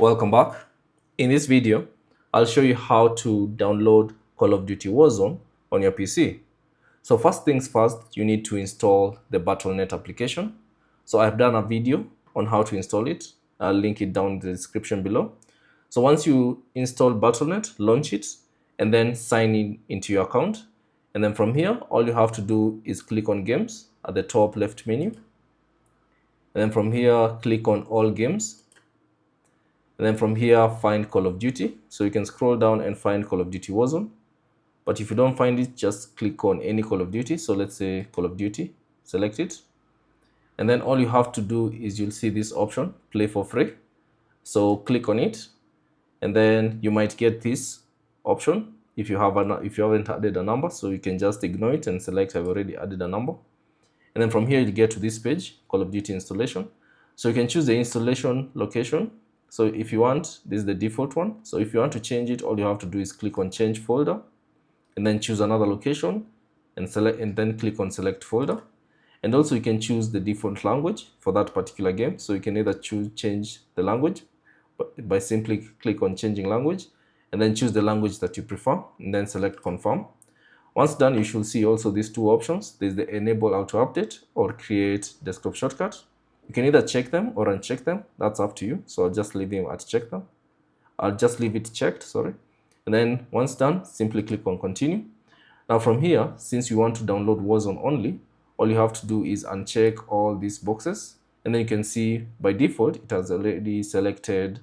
Welcome back. In this video, I'll show you how to download Call of Duty Warzone on your PC. So first things first, you need to install the battleNet application. So I've done a video on how to install it. I'll link it down in the description below. So once you install battleNet, launch it, and then sign in into your account. And then from here, all you have to do is click on Games at the top left menu. And then from here, click on All Games. And then from here, find Call of Duty. So you can scroll down and find Call of Duty Warzone. But if you don't find it, just click on any Call of Duty. So let's say Call of Duty, select it. And then all you have to do is you'll see this option, play for free. So click on it. And then you might get this option if you haven't added a number. So you can just ignore it and select I've already added a number. And then from here, you get to this page, Call of Duty installation. So you can choose the installation location. So if you want, this is the default one. So if you want to change it, all you have to do is click on change folder and then choose another location and select, and then click on select folder. And also you can choose the default language for that particular game. So you can either change the language by simply click on changing language and then choose the language that you prefer and then select confirm. Once done, you should see also these two options. There's the enable auto update or create desktop shortcut. You can either check them or uncheck them. That's up to you. So I'll just leave them at check them. I'll just leave it checked, sorry. And then once done, simply click on continue. Now from here, since you want to download Warzone only, all you have to do is uncheck all these boxes. And then you can see by default, it has already selected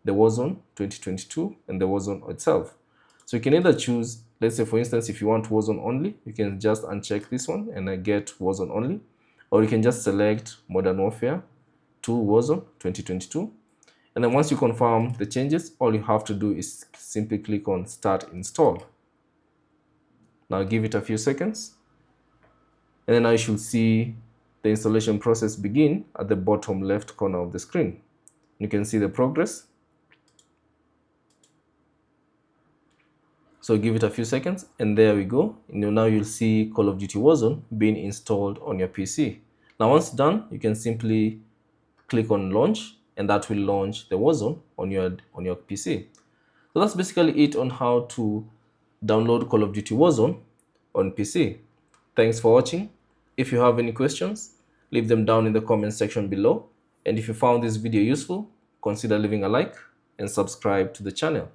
the Warzone 2022 and the Warzone itself. So you can either choose, let's say for instance, if you want Warzone only, you can just uncheck this one and get Warzone only. Or you can just select Modern Warfare 2 Warzone 2022. And then once you confirm the changes, all you have to do is simply click on Start Install. Now give it a few seconds. And then now you should see the installation process begin at the bottom left corner of the screen. You can see the progress. So give it a few seconds and there we go. Now you'll see Call of Duty Warzone being installed on your PC. Now once done, you can simply click on launch and that will launch the Warzone on your PC. So that's basically it on how to download Call of Duty Warzone on PC. Thanks for watching. If you have any questions, leave them down in the comment section below. And if you found this video useful, consider leaving a like and subscribe to the channel.